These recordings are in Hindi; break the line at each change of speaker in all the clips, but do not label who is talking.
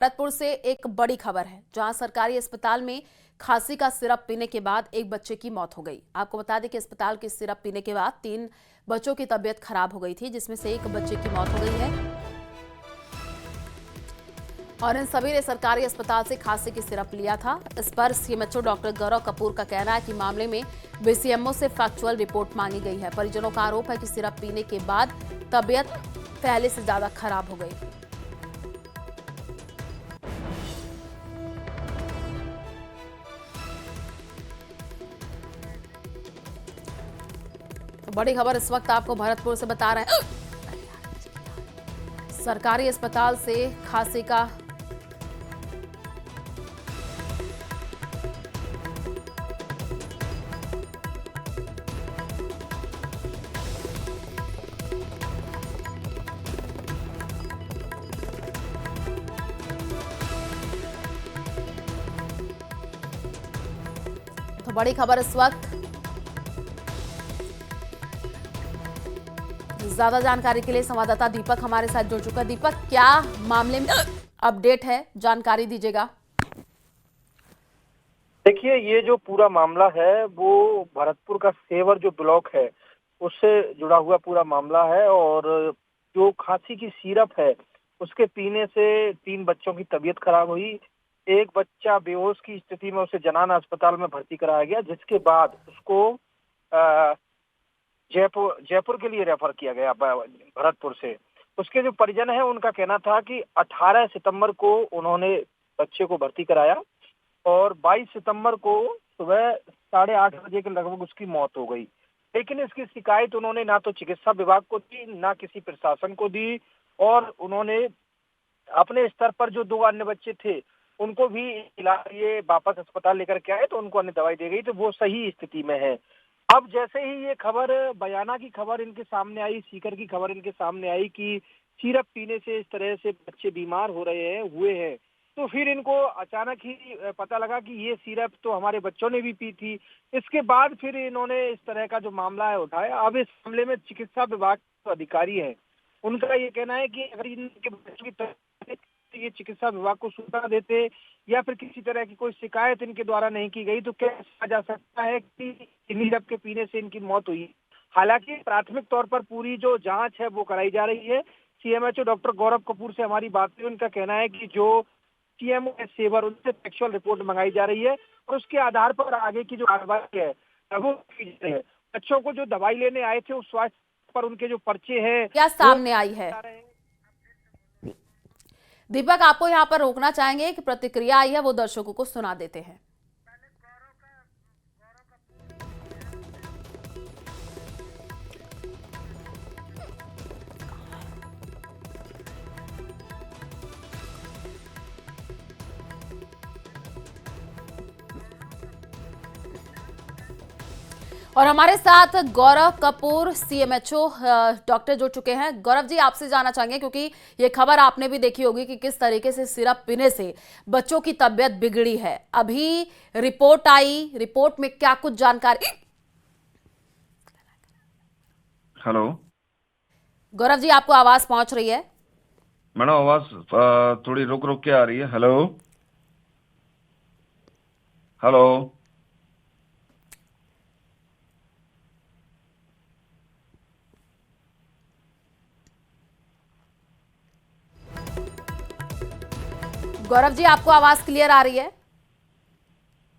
भरतपुर से एक बड़ी खबर है, जहां सरकारी अस्पताल में खांसी का सिरप पीने के बाद एक बच्चे की मौत हो गई। आपको बता दें कि अस्पताल के सिरप पीने के बाद 3 बच्चों की तबीयत खराब हो गई थी, जिसमें से एक बच्चे की मौत हो गई है और इन सभी ने सरकारी अस्पताल से खांसी की सिरप लिया था। इस पर सीएमएचओ डॉक्टर गौरव कपूर का कहना है कि मामले में बीसीएमओ से फैक्चुअल रिपोर्ट मांगी गई है। परिजनों का आरोप है कि सिरप पीने के बाद तबीयत पहले से ज्यादा खराब हो गई। तो बड़ी खबर इस वक्त आपको भरतपुर से बता रहे हैं। सरकारी अस्पताल से खांसी का तो बड़ी खबर इस वक्त। ज्यादा जानकारी के लिए संवाददाता दीपक हमारे साथ जुड़ चुका। दीपक, क्या मामले में अपडेट है, जानकारी दीजिएगा।
देखिए, ये जो पूरा मामला है वो भरतपुर का सेवर जो ब्लॉक है उससे जुड़ा हुआ पूरा मामला है। और जो खांसी की सिरप है उसके पीने से 3 बच्चों की तबीयत खराब हुई। एक बच्चा बेहोश की स्थिति में उसे जनाना अस्पताल में भर्ती कराया गया, जिसके बाद उसको अ, जयपुर जयपुर के लिए रेफर किया गया भरतपुर से। उसके जो परिजन है उनका कहना था कि 18 सितंबर को उन्होंने बच्चे को भर्ती कराया और 22 सितंबर को सुबह 8:30 बजे के लगभग उसकी मौत हो गई। लेकिन इसकी शिकायत उन्होंने ना तो चिकित्सा विभाग को दी, ना किसी प्रशासन को दी। और उन्होंने अपने स्तर पर जो 2 अन्य बच्चे थे उनको भी इलाज ये वापस अस्पताल लेकर के आए, तो उनको अन्य दवाई दी गई, तो वो सही स्थिति में है। अब जैसे ही ये खबर, बयाना की खबर इनके सामने आई, सीकर की खबर इनके सामने आई कि सिरप पीने से इस तरह से बच्चे बीमार हो रहे हैं, हुए हैं, तो फिर इनको अचानक ही पता लगा कि ये सिरप तो हमारे बच्चों ने भी पी थी। इसके बाद फिर इन्होंने इस तरह का जो मामला है उठाया। अब इस मामले में चिकित्सा विभाग के अधिकारी हैं, उनका ये कहना है कि अगर इनके बच्चों की तबीयत, ये चिकित्सा विभाग को सूचना देते या फिर किसी तरह की कोई शिकायत इनके द्वारा नहीं की गई तो कैसे कहा जा सकता है कि सिरप के पीने से इनकी मौत हुई। हालांकि प्राथमिक तौर पर पूरी जो जांच है वो कराई जा रही है। सीएमएचओ डॉक्टर गौरव कपूर से हमारी बात हुई, उनका कहना है कि जो सीएमओ है सेवर, उनसे फैक्चुअल रिपोर्ट मंगाई जा रही है और उसके आधार पर आगे की जो कार्रवाई है वो की जा रही है। बच्चों को जो दवाई लेने आए थे उस स्वास्थ्य पर उनके जो पर्चे हैं
क्या
वो
सामने आई है? दीपक, आपको यहाँ पर रोकना चाहेंगे कि प्रतिक्रिया आई है वो दर्शकों को सुना देते हैं। और हमारे साथ गौरव कपूर सीएमएचओ डॉक्टर जुड़ चुके हैं। गौरव जी, आपसे जानना चाहेंगे, क्योंकि ये खबर आपने भी देखी होगी कि किस तरीके से सिरप पीने से बच्चों की तबीयत बिगड़ी है। अभी रिपोर्ट आई, रिपोर्ट में क्या कुछ जानकारी?
हेलो
गौरव जी, आपको आवाज पहुंच रही है?
मैडम, आवाज थोड़ी रुक रुक के आ रही है। हेलो हेलो
गौरव जी, आपको आवाज क्लियर आ रही है?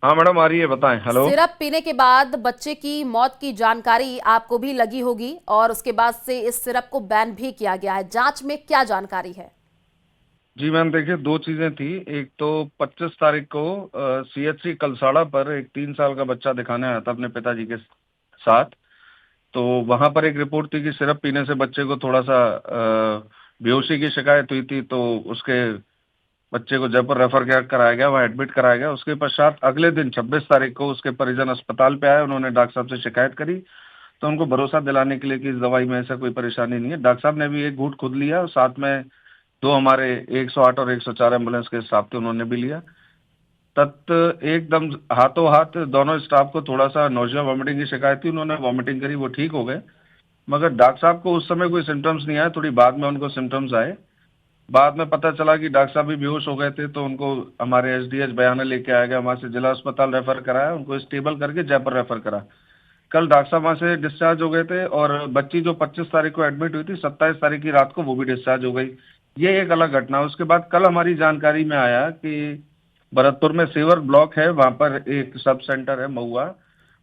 हाँ मैडम, आ रही है, बताएं। हेलो।
सिरप पीने के बाद बच्चे की मौत की जानकारी आपको भी लगी होगी और उसके बाद से इस सिरप को बैन भी किया गया है। जांच में क्या जानकारी है?
जी मैम, देखिए, 2 चीजें थी। एक तो 25 तारीख को सीएचसी कलसाड़ा पर एक 3 साल का बच्चा दिखाने आया था अपने पिताजी के साथ। तो वहां पर एक रिपोर्ट थी कि सिरप पीने से बच्चे को थोड़ा सा बेहोशी की शिकायत हुई थी। तो उसके बच्चे को जयपुर रेफर कराया गया, वहाँ एडमिट कराया गया। उसके पश्चात अगले दिन 26 तारीख को उसके परिजन अस्पताल पे आए, उन्होंने डॉक्टर साहब से शिकायत करी। तो उनको भरोसा दिलाने के लिए कि इस दवाई में ऐसा कोई परेशानी नहीं है, डॉक्टर साहब ने भी एक घूंट खुद लिया और साथ में 2 हमारे 108 और 104 एम्बुलेंस के स्टाफ थे, उन्होंने भी लिया। तत् एकदम हाथों हाथ दोनों स्टाफ को थोड़ा सा नोजिया वॉमिटिंग की शिकायत थी, उन्होंने वॉमिटिंग करी, वो ठीक हो गए। मगर डॉक्टर साहब को उस समय कोई सिम्टम्स नहीं आए, थोड़ी बाद में उनको सिम्टम्स आए। बाद में पता चला कि डॉक्टर साहब भी बेहोश हो गए थे, तो उनको हमारे एसडीएच बयाना लेके आ गया, वहां से जिला अस्पताल रेफर कराया, उनको स्टेबल करके जयपुर रेफर करा। कल डॉक्टर साहब वहां से डिस्चार्ज हो गए थे, और बच्ची जो 25 तारीख को एडमिट हुई थी, 27 तारीख की रात को वो भी डिस्चार्ज हो गई। ये एक अलग घटना। उसके बाद कल हमारी जानकारी में आया कि भरतपुर में सेवर ब्लॉक है, वहां पर एक सब सेंटर है महुआ,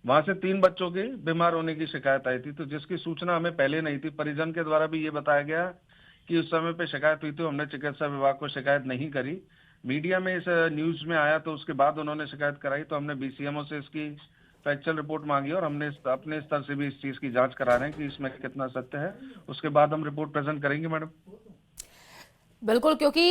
वहां से 3 बच्चों के बीमार होने की शिकायत आई थी, तो जिसकी सूचना हमें पहले नहीं थी। परिजन के द्वारा भी ये बताया गया कि उस समय पे शिकायत हुई थी, हमने चिकित्सा विभाग को शिकायत नहीं करी। मीडिया में इस न्यूज में आया तो उसके बाद उन्होंने शिकायत कराई, तो हमने बीसीएमओ से इसकी फैक्चुअल रिपोर्ट मांगी, और हमने अपने स्तर से भी इस चीज की जांच करा रहे हैं कि इसमें कितना सत्य है। उसके बाद हम रिपोर्ट प्रेजेंट करेंगे मैडम।
बिल्कुल, क्योंकि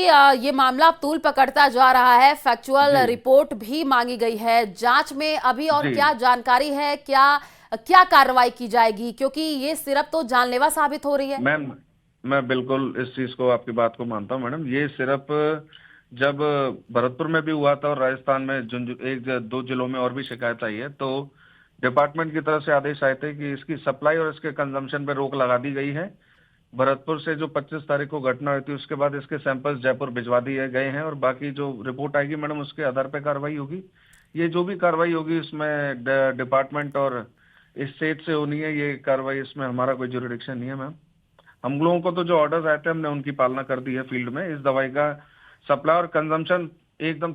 ये मामला अब तूल पकड़ता जा रहा है, फैक्चुअल
जी
रिपोर्ट भी मांगी गई है। जांच में अभी और
जी
क्या जानकारी है, क्या क्या कार्रवाई की जाएगी, क्योंकि ये सिर्फ तो जानलेवा साबित हो रही है।
मैम, मैं बिल्कुल इस चीज को, आपकी बात को मानता हूँ मैडम। ये सिर्फ जब भरतपुर में भी हुआ था और राजस्थान में एक 2 जिलों में और भी शिकायत आई है, तो डिपार्टमेंट की तरफ से आदेश आए थे कि इसकी सप्लाई और इसके कंजम्पशन पे रोक लगा दी गई है। भरतपुर से जो 25 तारीख को घटना हुई थी, उसके बाद इसके सैंपल्स जयपुर भिजवा दिए गए हैं, और बाकी जो रिपोर्ट आएगी मैडम उसके आधार पर कार्रवाई होगी। ये जो भी कार्रवाई होगी इसमें डिपार्टमेंट और स्टेट से होनी है ये कार्रवाई, इसमें हमारा कोई जुरिडिक्शन नहीं है मैम। हम लोगों को तो जो ऑर्डर्स आए थे हमने उनकी पालना कर दी है फील्ड में। इस दवाई का सप्लाई और कंजम्पशन एकदम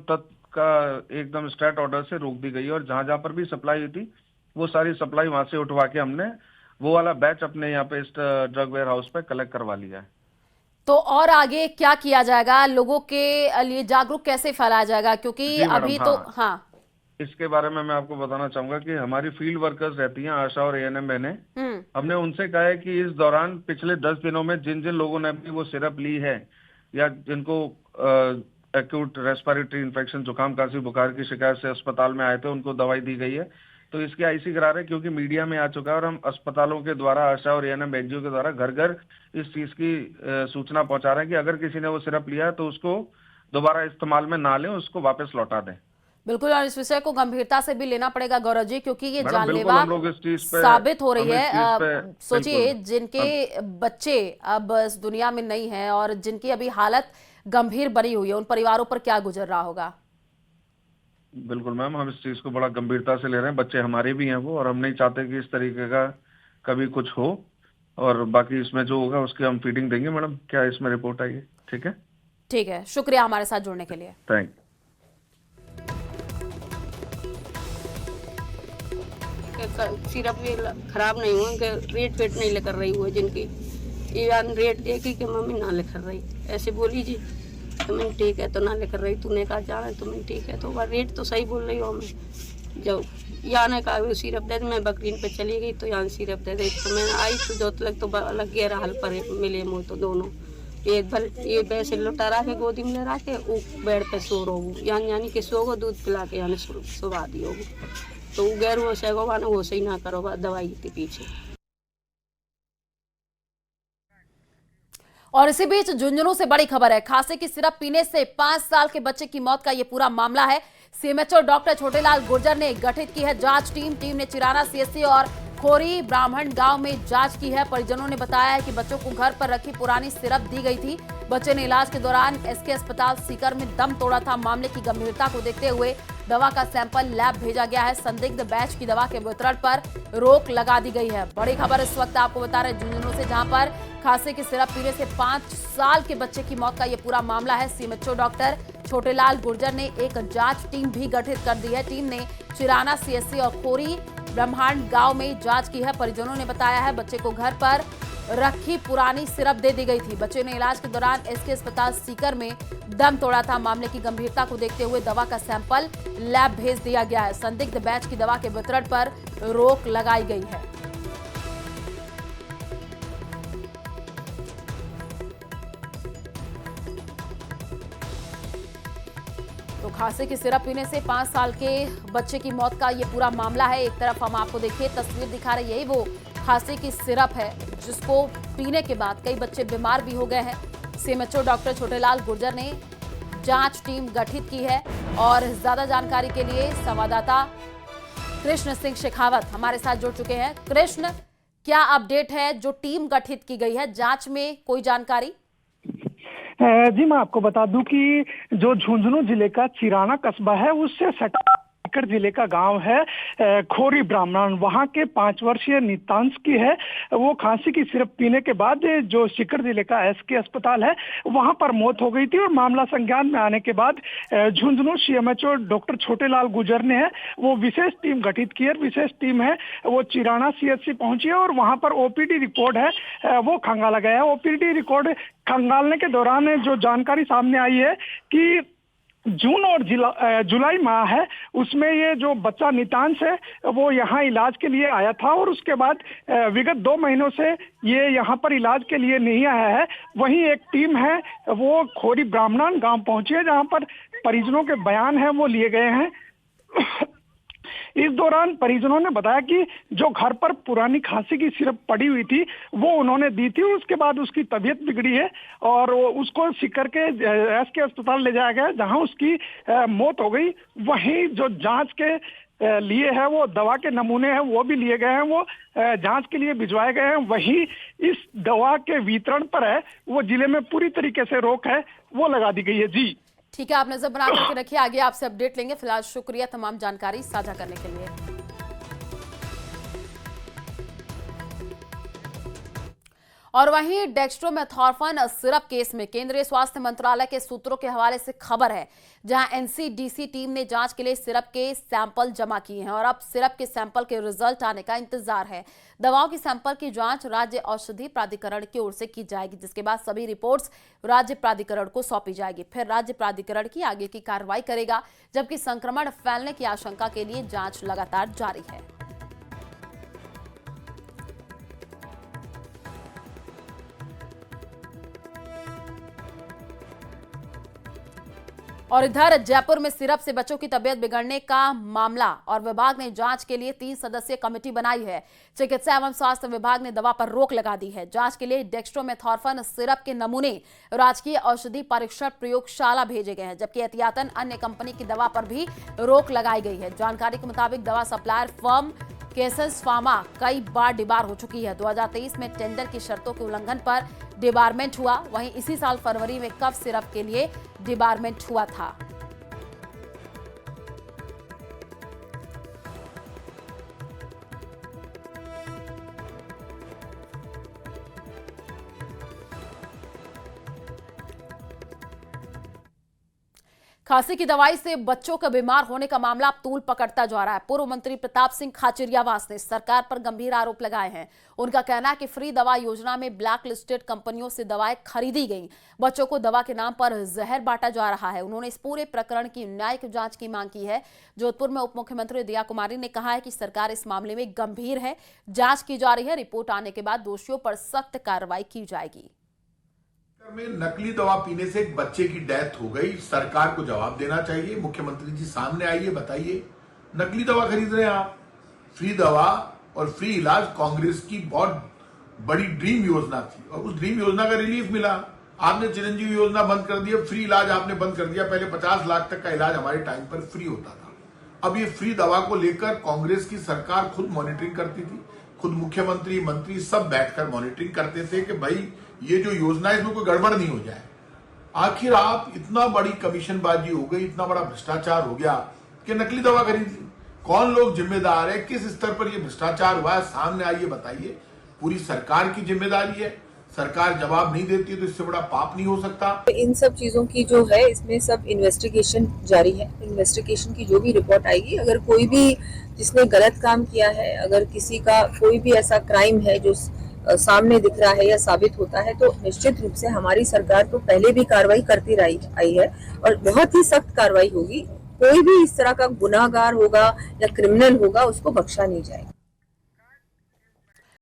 एकदम स्ट्रेट ऑर्डर से रोक दी गई है, और जहां जहां पर भी सप्लाई हुई थी वो सारी सप्लाई वहां से उठवा के हमने वो वाला बैच अपने यहाँ पे इस ड्रग वेयर हाउस पे कलेक्ट करवा लिया है।
तो और आगे क्या किया जाएगा, लोगों के लिए जागरूक कैसे फैलाया जाएगा, क्योंकि
जी मैडम,
अभी तो
हाँ,
हाँ।
इसके बारे में मैं आपको बताना चाहूंगा कि हमारी फील्ड वर्कर्स रहती हैं, आशा और एएनएम बहनें,
हम्म।
हमने उनसे कहा है कि इस दौरान पिछले 10 दिनों में जिन जिन लोगों ने भी वो सिरप ली है, या जिनको एक्यूट रेस्पिरेटरी इन्फेक्शन, जुकाम खांसी बुखार की शिकायत से अस्पताल में आए थे, उनको दवाई दी गई है, तो इसकी आईसी करा रहे हैं, क्योंकि मीडिया में आ चुका है और हम अस्पतालों के द्वारा, आशा और एएनएम एनजीओ के द्वारा घर घर इस चीज की सूचना पहुंचा रहे हैं कि अगर किसी ने वो सिरप लिया है तो उसको दोबारा इस्तेमाल में ना लें, उसको वापस लौटा दें।
बिल्कुल, और इस विषय को गंभीरता से भी लेना पड़ेगा गौरव जी, क्योंकि ये
मैडम बिल्कुल,
जानलेवा
हम लोग इस चीज पे,
साबित हो रही
हम इस चीज
है।
पे
सोचिए,
बिल्कुल
जिनके बच्चे अब इस दुनिया में नहीं है और जिनकी अभी हालत गंभीर बनी हुई है, उन परिवारों पर क्या गुजर रहा होगा।
बिल्कुल मैम, हम इस चीज को बड़ा गंभीरता से ले रहे हैं। बच्चे हमारे भी हैं वो, और हम नहीं चाहते कि इस तरीके का कभी कुछ हो, और बाकी इसमें जो होगा उसकी हम फीडिंग देंगे मैडम, क्या इसमें रिपोर्ट आई है। ठीक है,
ठीक है, शुक्रिया हमारे साथ जुड़ने के लिए।
थैंक
सिरप भी खराब नहीं हुआ, रेट वेट नहीं लेकर रही हुआ जिनकी, ईरान रेट देखी कि मम्मी ना लेकर रही, ऐसे बोली जी, तो मैंने ठीक है, तो ना लेकर रही, तूने कहा जाना, तो मैंने ठीक है, तो वह रेट तो सही बोल रही हो हमें। जब यहाँ ने कहा वो सिरप दे दे, मैं बकरीन पे चली गई तो यहाँ सिरप दे दे, तो मैं आई तो जो तक तो अलग गहरा हाल पर मिले मुँह, तो दोनों एक भर ये वैसे लुटा रहा के गोदी में रहा के वो बेड पे सो रहो, यानी कि सो गो, दूध पिला के यानी सुबह दियो, तो गैर वो से गोवाना वो सही ना करो दवाई के पीछे।
और इसी बीच झुंझुनू से बड़ी खबर है, खांसी की सिरप पीने से 5 साल के बच्चे की मौत का ये पूरा मामला है। सीएमएचओ डॉक्टर छोटेलाल गुर्जर ने गठित की है जांच टीम ने चिराना सीएससी और खोरी ब्राह्मण गांव में जांच की है। परिजनों ने बताया है कि बच्चों को घर पर रखी पुरानी सिरप दी गई थी। बच्चे ने इलाज के दौरान एसके अस्पताल सीकर में दम तोड़ा था। मामले की गंभीरता को देखते हुए दवा का सैंपल लैब भेजा गया है। संदिग्ध बैच की दवा के वितरण पर रोक लगा दी गई है। बड़ी खबर इस वक्त आपको बता रहे झुंझुनू से, जहां पर खांसी की सिरप पीने से 5 साल के बच्चे की मौत का ये पूरा मामला है। सीएमएचओ डॉक्टर छोटेलाल गुर्जर ने एक जांच टीम भी गठित कर दी है। टीम ने चिराना सीएससी और खोरी ब्रह्मांड गांव में जांच की है। परिजनों ने बताया है बच्चे को घर पर रखी पुरानी सिरप दे दी गई थी। बच्चे ने इलाज के दौरान एसके अस्पताल सीकर में दम तोड़ा था। मामले की गंभीरता को देखते हुए दवा का सैंपल लैब भेज दिया गया है। संदिग्ध बैच की दवा के वितरण पर रोक लगाई गई है। तो खांसी की सिरप पीने से 5 साल के बच्चे की मौत का ये पूरा मामला है। एक तरफ हम आपको देखिए तस्वीर दिखा रहे, यही वो खांसी की सिरप है जिसको पीने के बाद कई बच्चे बीमार भी हो गए हैं। सीएमएचओ डॉक्टर छोटेलाल गुर्जर ने जांच टीम गठित की है और ज्यादा जानकारी के लिए संवाददाता कृष्ण सिंह शेखावत हमारे साथ जुड़ चुके हैं। कृष्ण, क्या अपडेट है? जो टीम गठित की गई है, जांच में कोई जानकारी?
जी मैं आपको बता दूं कि जो झुंझुनू जिले का चिराना कस्बा है उससे सटा सीकर जिले का गांव है खोरी ब्राह्मण, वहां के 5 वर्षीय नितांश की है। वो खांसी की सिरप पीने के बाद जो सीकर जिले का एसके अस्पताल है वहां पर मौत हो गई थी और मामला संज्ञान में आने के बाद झुंझुनू सीएमएचओ डॉक्टर छोटेलाल गुजर ने है वो विशेष टीम गठित की है। विशेष टीम है वो चिराना सीएचसी पहुंची है और वहां पर ओपीडी रिकॉर्ड है वो खंगाला गया है। ओपीडी रिकॉर्ड खंगालने के दौरान जो जानकारी सामने आई है कि जून और जुलाई माह है उसमें ये जो बच्चा नितांश है वो यहाँ इलाज के लिए आया था और उसके बाद विगत 2 महीनों से ये यहाँ पर इलाज के लिए नहीं आया है। वहीं एक टीम है वो खोरी ब्राह्मण गांव पहुंची है जहाँ पर परिजनों के बयान है वो लिए गए हैं। इस दौरान परिजनों ने बताया कि जो घर पर पुरानी खांसी की सिरप पड़ी हुई थी वो उन्होंने दी थी, उसके बाद उसकी तबीयत बिगड़ी है और उसको सीकर के एसके अस्पताल ले जाया गया जहां उसकी मौत हो गई। वहीं जो जांच के लिए है वो दवा के नमूने हैं वो भी लिए गए हैं, वो जांच के लिए भिजवाए गए हैं। वहीं इस दवा के वितरण पर है वो जिले में पूरी तरीके से रोक है वो लगा दी गई है। जी
ठीक है, आप नजर बना करके रखिए, आगे आपसे अपडेट लेंगे। फिलहाल शुक्रिया तमाम जानकारी साझा करने के लिए। और वहीं डेक्स्ट्रोमेथॉर्फन सिरप केस में केंद्रीय स्वास्थ्य मंत्रालय के सूत्रों के हवाले से खबर है, जहां एनसीडीसी टीम ने जांच के लिए सिरप के सैंपल जमा किए हैं और अब सिरप के सैंपल के रिजल्ट आने का इंतजार है। दवाओं की सैंपल की जांच राज्य औषधि प्राधिकरण की ओर से की जाएगी, जिसके बाद सभी रिपोर्ट्स राज्य प्राधिकरण को सौंपी जाएगी। फिर राज्य प्राधिकरण की आगे की कार्रवाई करेगा, जबकि संक्रमण फैलने की आशंका के लिए जांच लगातार जारी है। और इधर जयपुर में सिरप से बच्चों की तबीयत बिगड़ने का मामला और विभाग ने जांच के लिए 3 सदस्यीय कमेटी बनाई है। चिकित्सा एवं स्वास्थ्य विभाग ने दवा पर रोक लगा दी है। जांच के लिए डेक्स्ट्रोमेथॉर्फन सिरप के नमूने राजकीय औषधि परीक्षण प्रयोगशाला भेजे गए हैं, जबकि एहतियातन अन्य कंपनी की दवा पर भी रोक लगाई गई है। जानकारी के मुताबिक दवा सप्लायर फर्म केसेस फार्मा कई बार डिबार हो चुकी है। 2023 में टेंडर की शर्तों के उल्लंघन पर डिबारमेंट हुआ। वहीं इसी साल फरवरी में कफ सिरप के लिए डिबारमेंट हुआ था। खांसी की दवाई से बच्चों का बीमार होने का मामला अब तूल पकड़ता जा रहा है। पूर्व मंत्री प्रताप सिंह खाचरियावास ने सरकार पर गंभीर आरोप लगाए हैं। उनका कहना है कि फ्री दवा योजना में ब्लैक लिस्टेड कंपनियों से दवाएं खरीदी गई, बच्चों को दवा के नाम पर जहर बांटा जा रहा है। उन्होंने इस पूरे प्रकरण की न्यायिक जांच की मांग की है। जोधपुर में उप मुख्यमंत्री दिया कुमारी ने कहा है कि सरकार इस मामले में गंभीर है, जांच की जा रही है। रिपोर्ट आने के बाद दोषियों पर सख्त कार्रवाई की जाएगी।
में नकली दवा पीने से एक बच्चे की डेथ हो गई, सरकार को जवाब देना चाहिए। मुख्यमंत्री जी सामने आइए, बताइए, नकली दवा खरीद रहे हैं आप। फ्री दवा और फ्री इलाज कांग्रेस की बहुत बड़ी ड्रीम योजना थी और उस ड्रीम योजना का रिलीफ मिला। आपने चिरंजीवी योजना बंद कर दी, फ्री इलाज आपने बंद कर दिया। पहले 50 लाख तक का इलाज हमारे टाइम पर फ्री होता था। अब ये फ्री दवा को लेकर कांग्रेस की सरकार खुद मॉनिटरिंग करती थी, खुद मुख्यमंत्री मंत्री सब बैठकर मॉनिटरिंग करते थे कि भाई ये जो योजना है इसमें कोई गड़बड़ नहीं हो जाए। आखिर आप इतना बड़ी कमीशनबाजी हो गई, इतना बड़ा भ्रष्टाचार हो गया कि नकली दवा खरीद ली। कौन लोग जिम्मेदार है, किस स्तर पर ये भ्रष्टाचार हुआ है, सामने आइए, बताइए। पूरी सरकार की जिम्मेदारी है, सरकार जवाब नहीं देती तो इससे बड़ा पाप नहीं हो सकता।
इन सब चीजों की जो है इसमें सब इन्वेस्टिगेशन जारी है। इन्वेस्टिगेशन की जो भी रिपोर्ट आएगी, अगर कोई भी जिसने गलत काम किया है, अगर किसी का कोई भी ऐसा क्राइम है जो सामने दिख रहा है या साबित होता है, तो निश्चित रूप से हमारी सरकार तो पहले भी कार्रवाई करती आई है और बहुत ही सख्त कार्रवाई होगी। कोई भी इस तरह का गुनाहगार होगा या क्रिमिनल होगा उसको बख्शा नहीं जाएगा।